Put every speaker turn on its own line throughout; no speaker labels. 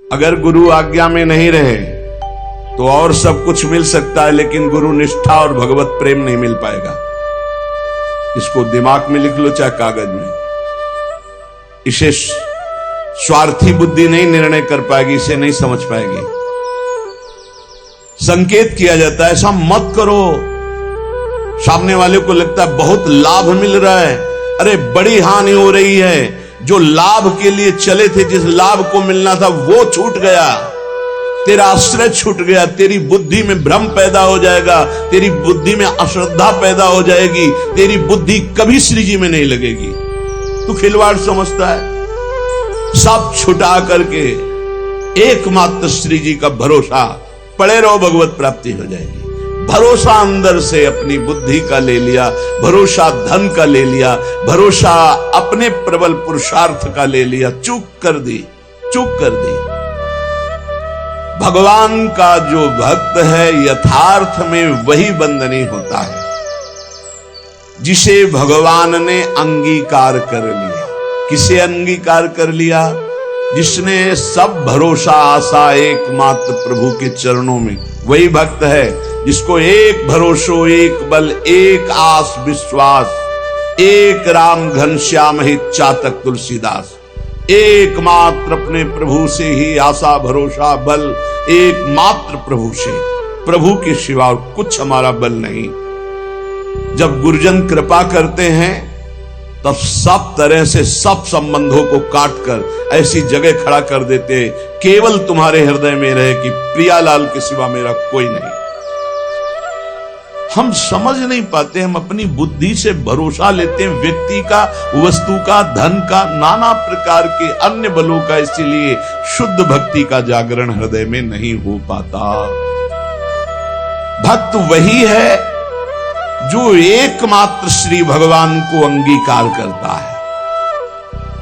अगर गुरु आज्ञा में नहीं रहे तो और सब कुछ मिल सकता है, लेकिन गुरु निष्ठा और भगवत प्रेम नहीं मिल पाएगा। इसको दिमाग में लिख लो चाहे कागज में। इसे स्वार्थी बुद्धि नहीं निर्णय कर पाएगी, इसे नहीं समझ पाएगी। संकेत किया जाता है ऐसा मत करो। सामने वाले को लगता है बहुत लाभ मिल रहा है, अरे बड़ी हानि हो रही है। जो लाभ के लिए चले थे, जिस लाभ को मिलना था वो छूट गया, तेरा आश्रय छूट गया, तेरी बुद्धि में भ्रम पैदा हो जाएगा, तेरी बुद्धि में अश्रद्धा पैदा हो जाएगी, तेरी बुद्धि कभी श्री जी में नहीं लगेगी। तू खिलवाड़ समझता है। सब छुटा करके एकमात्र श्री जी का भरोसा पड़े रहो, भगवत प्राप्ति हो जाएगी। भरोसा अंदर से अपनी बुद्धि का ले लिया, भरोसा धन का ले लिया, भरोसा अपने प्रबल पुरुषार्थ का ले लिया, चूक कर दी। भगवान का जो भक्त है यथार्थ में वही बंधनी होता है, जिसे भगवान ने अंगीकार कर लिया। किसे अंगीकार कर लिया? जिसने सब भरोसा आशा एकमात्र प्रभु के चरणों में, वही भक्त है जिसको एक भरोसो, एक बल, एक आस विश्वास, एक राम घनश्याम ही चातक तुलसीदास। एकमात्र अपने प्रभु से ही आशा भरोसा बल, एकमात्र प्रभु से, प्रभु के सिवा और कुछ हमारा बल नहीं। जब गुरुजन कृपा करते हैं तब सब तरह से सब संबंधों को काटकर ऐसी जगह खड़ा कर देते, केवल तुम्हारे हृदय में रहे कि प्रियालाल के सिवा मेरा कोई नहीं। हम समझ नहीं पाते, हम अपनी बुद्धि से भरोसा लेते हैं व्यक्ति का, वस्तु का, धन का, नाना प्रकार के अन्य बलों का, इसीलिए शुद्ध भक्ति का जागरण हृदय में नहीं हो पाता। भक्त वही है जो एकमात्र श्री भगवान को अंगीकार करता है,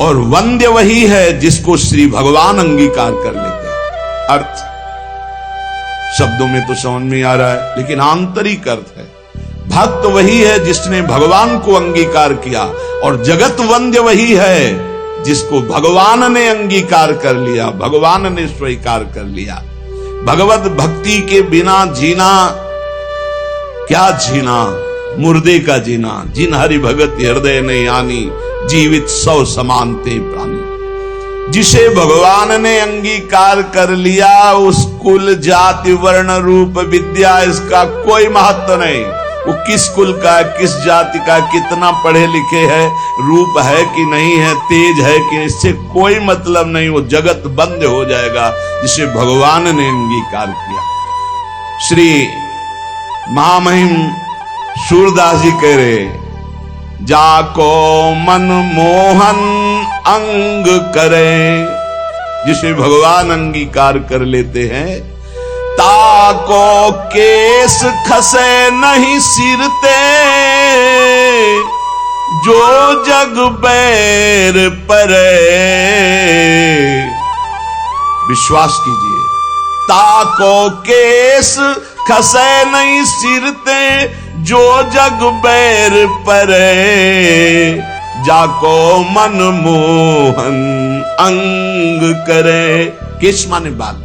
और वंद्य वही है जिसको श्री भगवान अंगीकार कर लेते हैं। अर्थ शब्दों में तो समझ में आ रहा है, लेकिन आंतरिक अर्थ है। भक्त वही है जिसने भगवान को अंगीकार किया, और जगत वंद्य वही है जिसको भगवान ने अंगीकार कर लिया, भगवान ने स्वीकार कर लिया। भगवत भक्ति के बिना जीना क्या जीना, मुर्दे का जीना। जिन हरि भगत हृदय ने आनी, जीवित सौ समानते प्राणी। जिसे भगवान ने अंगीकार कर लिया, उस कुल जाति वर्ण रूप विद्या इसका कोई महत्व नहीं। वो किस कुल का, किस जाति का, कितना पढ़े लिखे है, रूप है कि नहीं है, तेज है कि, इससे कोई मतलब नहीं। वो जगत बंद हो जाएगा जिसे भगवान ने अंगीकार किया। श्री महामहिम सूरदास जी कह रहे, जाको मन मोहन अंग करे, जिसे भगवान अंगीकार कर लेते हैं, ताको केस खसे नहीं सिरते, जो जग बैर परे। विश्वास कीजिए, ताको केस खसे नहीं सिरते, जो जग बैर परे, जाको मन मोहन अंग करे। किस माने बाल,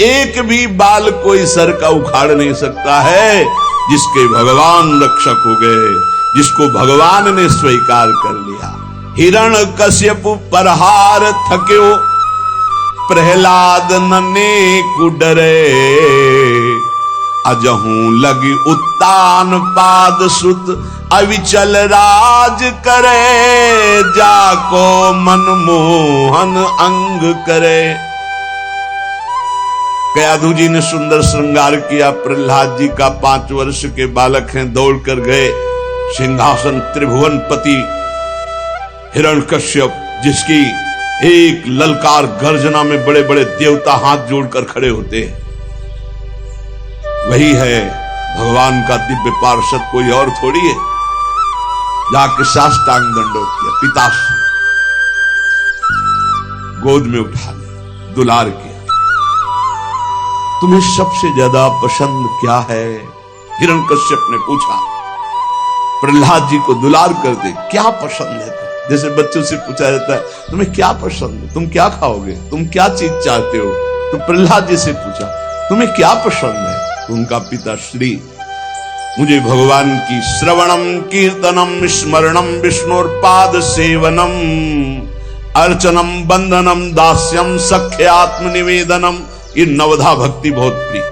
एक भी बाल कोई सर का उखाड़ नहीं सकता है जिसके भगवान रक्षक हो गए, जिसको भगवान ने स्वीकार कर लिया। हिरण कश्यप परहार थक्यो, प्रहलाद नने कुडरे, अजहूं लगी उत्तान पाद सुत, अविचल राज करे, जाको मन मोहन अंग करे। कयाधु जी ने सुंदर श्रृंगार किया। प्रहलाद जी का 5 वर्ष के बालक हैं, दौड़ कर गए सिंहासन त्रिभुवन पति हिरण्यकश्यप, जिसकी एक ललकार गर्जना में बड़े बड़े देवता हाथ जोड़कर खड़े होते हैं। वही है भगवान का दिव्य पार्षद, कोई और थोड़ी है। जाके साष्टांग दंडोत किया, पिता से गोद में उठा लिया, दुलार किया। तुम्हें सबसे ज्यादा पसंद क्या है? हिरण्यकश्यप ने पूछा। प्रहलाद जी को दुलार कर दे, क्या पसंद है? जैसे बच्चों से पूछा जाता है तुम्हें क्या पसंद है, तुम क्या खाओगे, तुम क्या चीज चाहते हो, तो प्रहलाद जी से पूछा तुम्हें क्या पसंद है? तो उनका पिता श्री मुझे भगवान की श्रवणम कीर्तनम स्मरणम विष्णुर्पाद सेवनम अर्चनम बंदनम दास्यम सख्य आत्म निवेदनम, ये नवधा भक्ति बहुत प्रिय।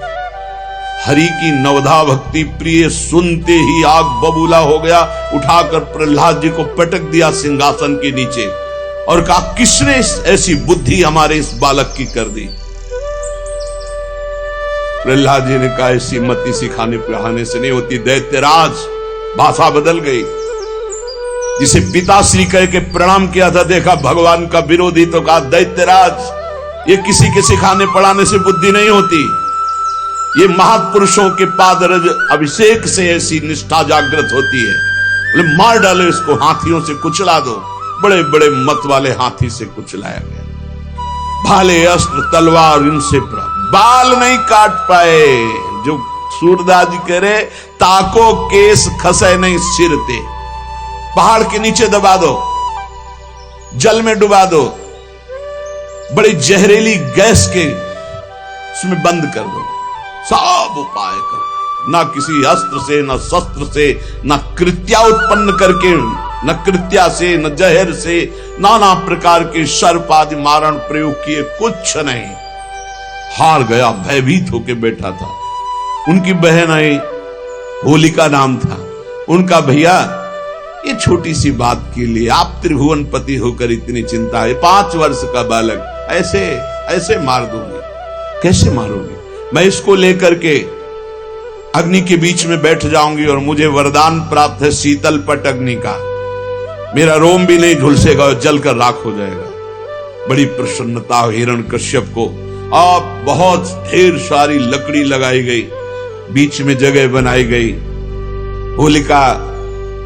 हरि की नवधा भक्ति प्रिय सुनते ही आग बबूला हो गया। उठाकर प्रहलाद जी को पटक दिया सिंहासन के नीचे और कहा किसने ऐसी बुद्धि हमारे इस बालक की कर दी? प्रहलाद जी ने कहा ऐसी मति सिखाने पढ़ाने से नहीं होती दैत्यराज। भाषा बदल गई। जिसे पिताश्री कह के प्रणाम किया था देखा भगवान का विरोधी तो कहा दैत्यराज ये किसी के सिखाने पढ़ाने से बुद्धि नहीं होती, ये महापुरुषों के पादरज अभिषेक से ऐसी निष्ठा जागृत होती है। बोले मार डालो इसको, हाथियों से कुचला दो। बड़े बड़े मत वाले हाथी से कुचलाया गया। भाले अस्त्र तलवार इनसे बाल नहीं काट पाए। जो सूरदास जी कह रहे ताको केस खसे नहीं सिर ते, पहाड़ के नीचे दबा दो, जल में डुबा दो, बड़ी जहरीली गैस के उसमें बंद कर दो, सब उपाय कर। ना किसी अस्त्र से न शस्त्र से न कृत्या उत्पन्न करके, न कृत्या से न जहर से, नाना प्रकार के सर्प आदि मारण प्रयोग किए, कुछ नहीं। हार गया, भयभीत होके बैठा था। उनकी बहन आई, होलिका नाम था उनका। भैया ये छोटी सी बात के लिए आप त्रिभुवन पति होकर इतनी चिंता है? 5 वर्ष का बालक ऐसे ऐसे मार दूंगी? कैसे मारोगे? मैं इसको लेकर के अग्नि के बीच में बैठ जाऊंगी और मुझे वरदान प्राप्त है शीतल पट अग्नि का, मेरा रोम भी नहीं झुलसेगा और जलकर राख हो जाएगा। बड़ी प्रसन्नता हिरण्यकश्यप को। अब बहुत ढेर सारी लकड़ी लगाई गई, बीच में जगह बनाई गई। होलिका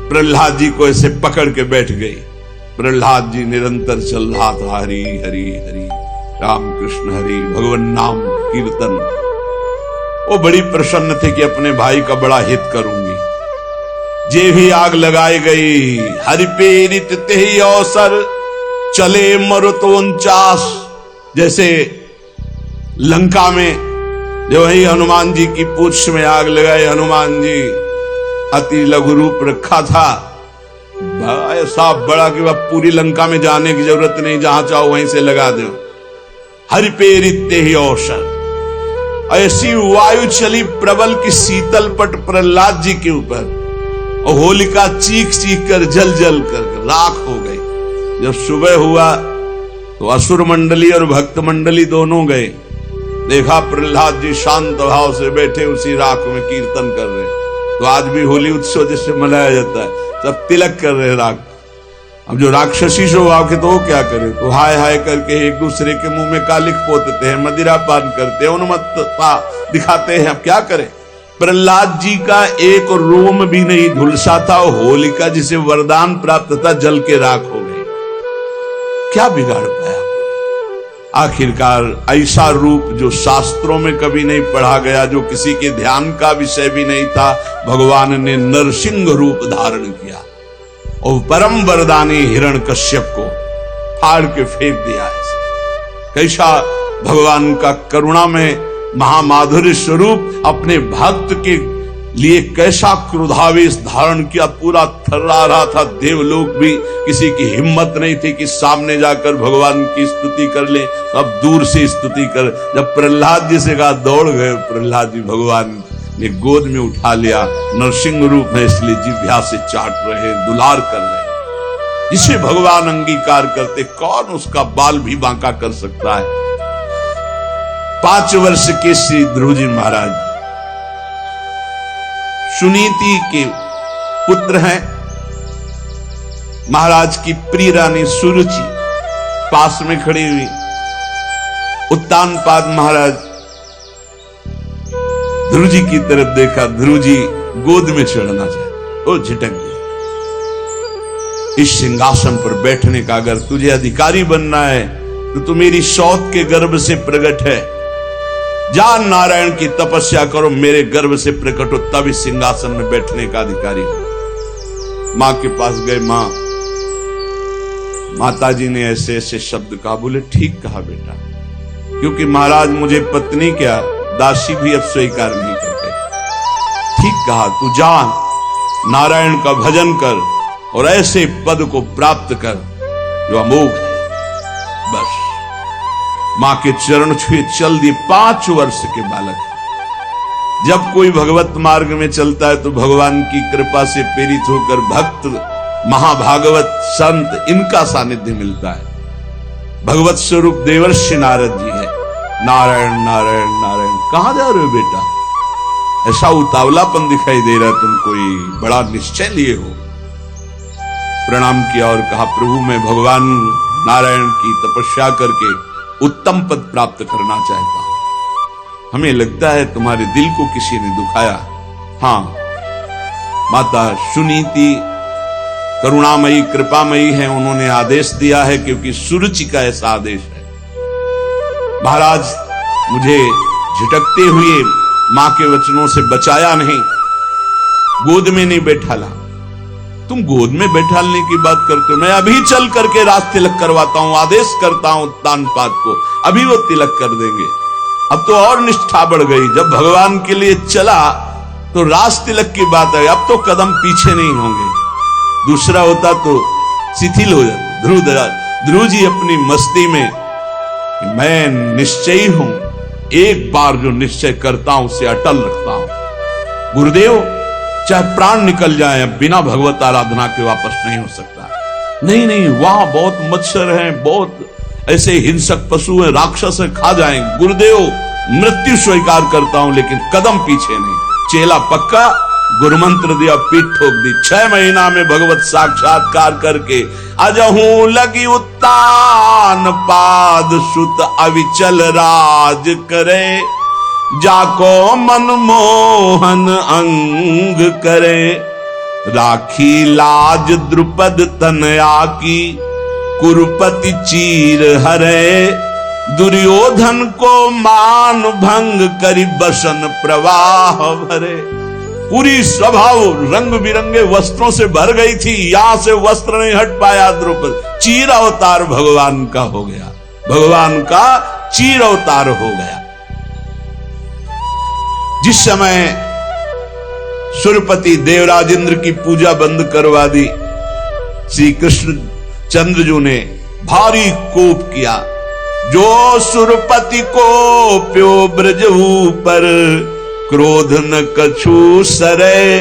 प्रहलाद जी को ऐसे पकड़ के बैठ गई। प्रहलाद जी निरंतर चल रहा था हरि हरि हरि राम कृष्ण हरि, भगवान नाम कीर्तन। वो बड़ी प्रसन्न थे कि अपने भाई का बड़ा हित करूंगी। जे भी आग लगाई गई, हरि प्रेरित तेहि अवसर चले मरुत 49। जैसे लंका में जो वही हनुमान जी की पूंछ में आग लगाए, हनुमान जी अति लघु रूप रखा था, ऐसा बड़ा कि वह पूरी लंका में जाने की जरूरत नहीं, जहां चाहो वहीं से लगा दो। हरि प्रेरित तेहि अवसर, ऐसी वायु चली प्रबल की शीतल पट प्रहलाद जी के ऊपर, और होलिका चीख चीख कर जल जल कर राख हो गई। जब सुबह हुआ तो असुर मंडली और भक्त मंडली दोनों गए। देखा प्रहलाद जी शांत भाव से बैठे उसी राख में कीर्तन कर रहे। तो आज भी होली उत्सव जिससे मनाया जाता है, सब तिलक कर रहे राख। अब जो राक्षसी स्वभाव के तो वो क्या करे, तो हाय हाय करके एक दूसरे के मुंह में कालिख पोतते हैं, मदिरा पान करते हैं, उन्मत्तता दिखाते हैं। अब क्या करें? प्रहलाद जी का एक रोम भी नहीं झुलसा था। होलिका जिसे वरदान प्राप्त था जल के राख हो गई। क्या बिगाड़ पाया? आखिरकार ऐसा रूप जो शास्त्रों में कभी नहीं पढ़ा गया, जो किसी के ध्यान का विषय भी नहीं था, भगवान ने नरसिंह रूप धारण किया और परम वरदानी हिरण्यकश्यप को फाड़ के फेंक दिया। ऐसे कैसा भगवान का करुणा में महामाधुर्य स्वरूप अपने भक्त के लिए कैसा क्रोधावेश धारण किया, पूरा थर्रा रहा था। देवलोक भी किसी की हिम्मत नहीं थी कि सामने जाकर भगवान की स्तुति कर ले, अब दूर से स्तुति कर। जब प्रहलाद जी से कहा दौड़ गए प्रहलाद जी, भगवान ने गोद में उठा लिया। नरसिंह रूप है इसलिए जिह्वा से चाट रहे, दुलार कर रहे। जिसे भगवान अंगीकार करते कौन उसका बाल भी बांका कर सकता है? 5 वर्ष के श्री ध्रुव जी महाराज सुनीति के पुत्र हैं। महाराज की प्रिय रानी सुरुचि पास में खड़ी हुई। उत्तानपाद महाराज ध्रुव जी की तरफ देखा, ध्रुव जी गोद में चढ़ना चाहे, वो झिटक गया। इस सिंहासन पर बैठने का अगर तुझे अधिकारी बनना है तो तू मेरी सौत के गर्भ से प्रकट है। जा नारायण की तपस्या करो, मेरे गर्भ से प्रकट हो, तब इस सिंहासन में बैठने का अधिकारी हो। मां के पास गए। माता जी ने ऐसे ऐसे शब्द कहा। बोले ठीक कहा बेटा, क्योंकि महाराज मुझे पत्नी क्या दासी भी अब स्वीकार नहीं करते। ठीक कहा, तू जा, नारायण का भजन कर और ऐसे पद को प्राप्त कर जो अमोघ है। बस मां के चरण छुए चल दिए। 5 वर्ष के बालक है। जब कोई भगवत मार्ग में चलता है तो भगवान की कृपा से प्रेरित होकर भक्त, महाभागवत, संत, इनका सानिध्य मिलता है। भगवत स्वरूप देवर्षि नारद जी है। नारायण नारायण नारायण, कहां जा रहे हो बेटा? ऐसा उतावलापन दिखाई दे रहा, तुम कोई बड़ा निश्चय लिए हो। प्रणाम किया और कहा, प्रभु मैं भगवान नारायण की तपस्या करके उत्तम पद प्राप्त करना चाहता हूं। हमें लगता है तुम्हारे दिल को किसी ने दुखाया। हां, माता सुनीति करुणामयी कृपामयी है, उन्होंने आदेश दिया है, क्योंकि सुरुचि का ऐसा आदेश है। महाराज मुझे झिटकते हुए मां के वचनों से बचाया नहीं, गोद में नहीं बैठाला। तुम गोद में बैठालने की बात करते हो? मैं अभी चल करके राज तिलक करवाता हूं, आदेश करता हूं तानपाद को, अभी वो तिलक कर देंगे। अब तो और निष्ठा बढ़ गई। जब भगवान के लिए चला तो राज तिलक की बात है, अब तो कदम पीछे नहीं होंगे। दूसरा होता तो शिथिल हो जाता। ध्रुव जी अपनी मस्ती में, मैं निश्चयी हूं, एक बार जो निश्चय करता हूं उसे अटल रखता हूं। गुरुदेव चाहे प्राण निकल जाए, बिना भगवत आराधना के वापस नहीं हो सकता। नहीं नहीं, वहां बहुत मच्छर हैं, बहुत ऐसे हिंसक पशु हैं, राक्षस हैं, खा जाएंगे। गुरुदेव मृत्यु स्वीकार करता हूं, लेकिन कदम पीछे नहीं। चेला पक्का, गुरुमंत्र दिया, पीठ ठोक दी। 6 महीना में भगवत साक्षात्कार करके अजहू लगी उत्तान पाद सुत अविचल राज करे, जाको मनमोहन अंग करे, राखी लाज द्रुपद तनया की, कुरुपति चीर हरे, दुर्योधन को मान भंग करी बसन प्रवाह भरे। पूरी स्वभाव रंग बिरंगे वस्त्रों से भर गई थी, यहां से वस्त्र नहीं हट पाया द्रुपद। चीर अवतार भगवान का हो गया, भगवान का चीर अवतार हो गया। जिस समय सुरपति देवराजेंद्र की पूजा बंद करवा दी, श्री कृष्ण चंद्रजू ने भारी कोप किया। जो सुरपति को प्यो ब्रज ऊपर, क्रोध न कछु सरे,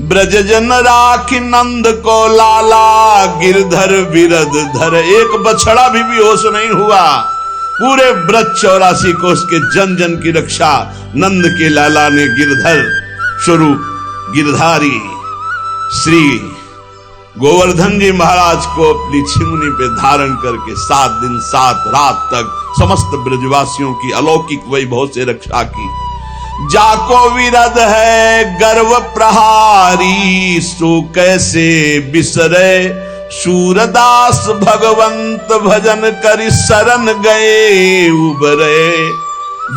ब्रज जन राखी नंद को लाला, गिरधर विरध धर। एक बछड़ा भी बेहोश नहीं हुआ। पूरे ब्रज 84 कोष के जन जन की रक्षा नंद के लाला ने गिरधर स्वरूप गिरधारी श्री गोवर्धन जी महाराज को अपनी छिमुनी पे धारण करके 7 दिन 7 रात तक समस्त ब्रजवासियों की अलौकिक वैभव से रक्षा की। जाको विरध है गर्व प्रहारी, सो कैसे बिसरे, सूरदास भगवंत भजन करि शरण गए उबरे,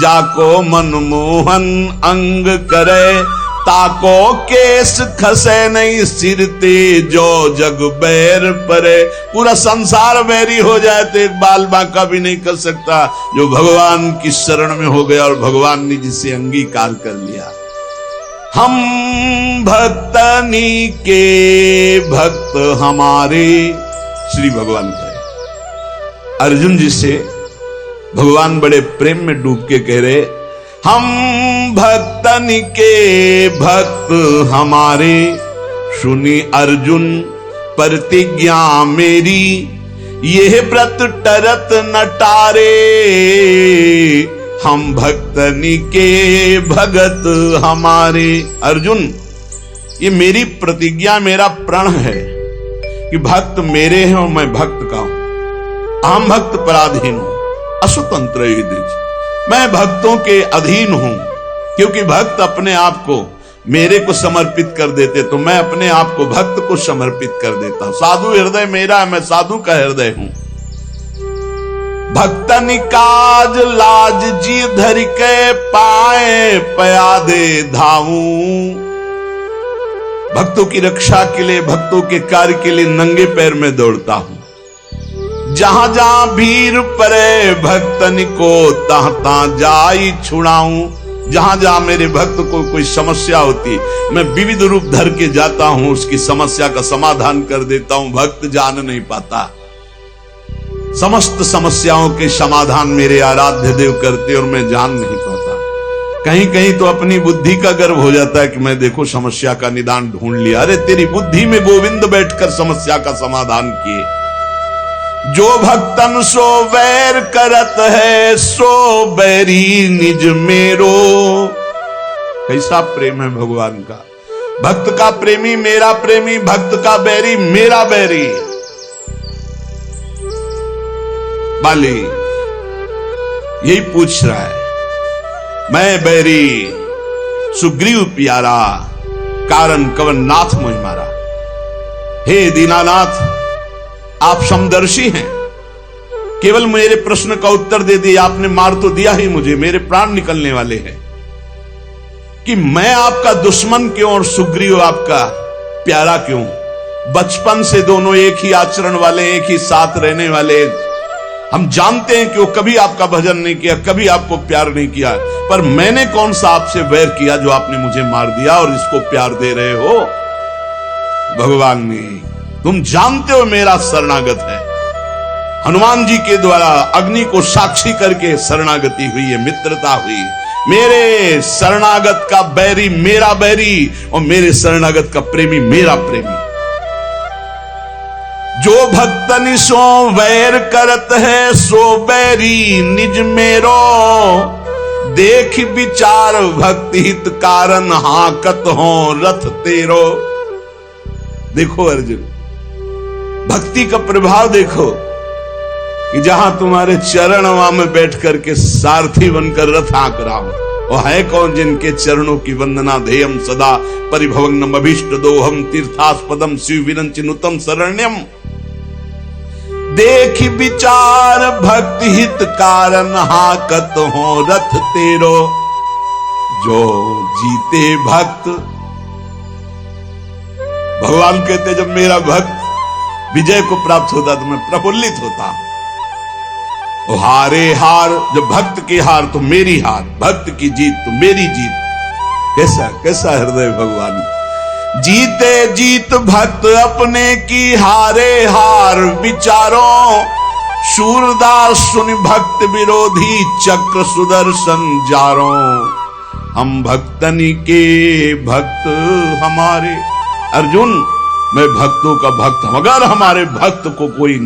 जाको मनमोहन अंग करे, ताको केस खसे नहीं सिर ते, जो जग बैर परे। पूरा संसार बैरी हो जाए तो एक बाल बांका भी नहीं कर सकता, जो भगवान की शरण में हो गया और भगवान ने जिसे अंगीकार कर लिया। हम भक्तनी के भक्त हमारे, श्री भगवान कहे। अर्जुन जी से भगवान बड़े प्रेम में डूब के कह रहे, हम भक्तनी के भक्त हमारे, सुनी अर्जुन प्रतिज्ञा मेरी, यह व्रत टरत न टारे, हम भक्तनी के भगत हमारे। अर्जुन, ये मेरी प्रतिज्ञा, मेरा प्रण है कि भक्त मेरे हैं और मैं भक्त का हूं। अहम भक्त पराधीन हूं, असुतंत्र ही दीजिए। मैं भक्तों के अधीन हूं, क्योंकि भक्त अपने आप को मेरे को समर्पित कर देते, तो मैं अपने आप को भक्त को समर्पित कर देता हूं। साधु हृदय मेरा है, मैं साधु का हृदय हूं। भक्तनि काज लाज जी धर के, पाए पयादे धाऊं। भक्तों की रक्षा के लिए, भक्तों के कार्य के लिए नंगे पैर में दौड़ता हूं। जहां जहां भीड़ परे भक्तन को तहां तहां जाई छुड़ाऊं। जहां जहां मेरे भक्त को कोई समस्या होती, मैं विविध रूप धर के जाता हूं, उसकी समस्या का समाधान कर देता हूं। भक्त जान नहीं पाता, समस्त समस्याओं के समाधान मेरे आराध्य देव करते और मैं जान नहीं पाता। कहीं कहीं तो अपनी बुद्धि का गर्व हो जाता है कि मैं देखो समस्या का निदान ढूंढ लिया। अरे तेरी बुद्धि में गोविंद बैठकर समस्या का समाधान किए। जो भक्तन सो वैर करत है, सो बैरी निज मेरो। कैसा प्रेम है भगवान का। भक्त का प्रेमी मेरा प्रेमी, भक्त का बैरी मेरा बैरी। बाली यही पूछ रहा है, मैं बैरी सुग्रीव प्यारा, कारण कवन नाथ मोहि मारा। हे दीनानाथ, आप समदर्शी हैं, केवल मेरे प्रश्न का उत्तर दे दिया आपने। मार तो दिया ही मुझे, मेरे प्राण निकलने वाले हैं कि मैं आपका दुश्मन क्यों और सुग्रीव आपका प्यारा क्यों। बचपन से दोनों एक ही आचरण वाले, एक ही साथ रहने वाले। हम जानते हैं कि वो कभी आपका भजन नहीं किया, कभी आपको प्यार नहीं किया, पर मैंने कौन सा आपसे वैर किया जो आपने मुझे मार दिया और इसको प्यार दे रहे हो। भगवान ने, तुम जानते हो मेरा शरणागत है। हनुमान जी के द्वारा अग्नि को साक्षी करके शरणागति हुई है, मित्रता हुई। मेरे शरणागत का बैरी मेरा बैरी और मेरे शरणागत का प्रेमी मेरा प्रेमी। जो भक्तनि सो वैर करत है, सो बैरी निज मेरो। देख विचार भक्ति हित कारण, हाकत हो रथ तेरो। देखो अर्जुन, भक्ति का प्रभाव देखो कि जहां तुम्हारे चरण वहां में बैठ करके सारथी बनकर रथ हाँक रहा हूं। और है कौन जिनके चरणों की वंदना ध्येयम सदा परिभवग्नम अभीष्ट दोहम तीर्थास्पदम शिव विरंचिनुतम शरण्यम। देख विचार भक्ति हित कारण, हाकत हो रथ तेरो। जो जीते भक्त, भगवान कहते जब मेरा भक्त विजय को प्राप्त होता तो मैं प्रफुल्लित होता। हारे हार, जब भक्त की हार तो मेरी हार, भक्त की जीत तो मेरी जीत। कैसा कैसा हृदय भगवान। जीते जीत भक्त अपने की, हारे हार विचारो। शूरदास सुन भक्त विरोधी, चक्र सुदर्शन जारो। हम भक्तनी के भक्त हमारे। अर्जुन, मैं भक्तों का भक्त हूं। अगर हमारे भक्त को कोई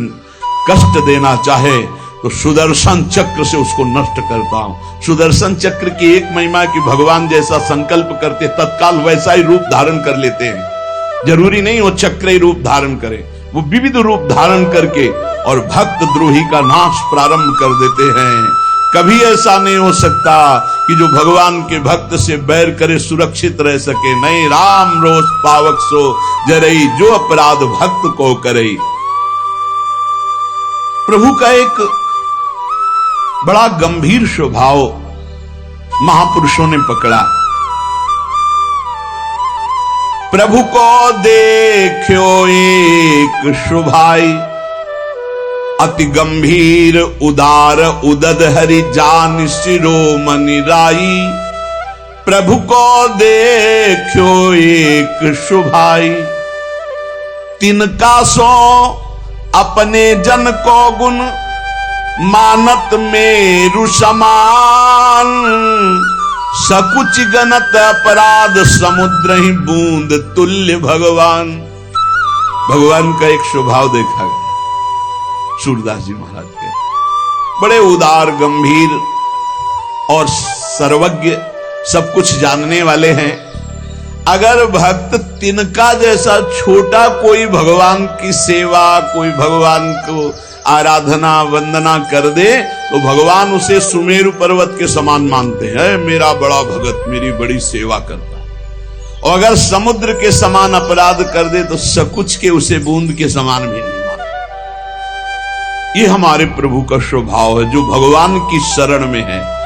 कष्ट देना चाहे तो सुदर्शन चक्र से उसको नष्ट करता हूं। सुदर्शन चक्र की एक महिमा की भगवान जैसा संकल्प करते तत्काल वैसा ही रूप धारण कर लेते हैं। जरूरी नहीं वो चक्र ही रूप धारण करे, वो विविध रूप धारण करके और भक्त द्रोही का नाश प्रारंभ कर देते हैं। कभी ऐसा नहीं हो सकता कि जो भगवान के भक्त से बैर करे सुरक्षित रह सके। नहीं, राम रोष पावक सो जरई, जो अपराध भक्त को करई। प्रभु का एक बड़ा गंभीर स्वभाव महापुरुषों ने पकड़ा। प्रभु को देखो एक शुभाई, अति गंभीर उदार उदद हरि जान शिरोमणि राई। प्रभु को देखो एक शुभाई, तिनका सो अपने जन को गुण, मानत मेरु समान। सकुच गणत अपराध समुद्र ही बूंद तुल्य भगवान। भगवान का एक स्वभाव देखा गया सूरदास जी महाराज के। बड़े उदार गंभीर और सर्वज्ञ, सब कुछ जानने वाले हैं। अगर भक्त तिनका जैसा छोटा कोई भगवान की सेवा, कोई भगवान को आराधना वंदना कर दे तो भगवान उसे सुमेरु पर्वत के समान मानते हैं। मेरा बड़ा भगत मेरी बड़ी सेवा करता है। और अगर समुद्र के समान अपराध कर दे तो सकुच के उसे बूंद के समान भी नहीं मानते। ये हमारे प्रभु का स्वभाव है जो भगवान की शरण में है।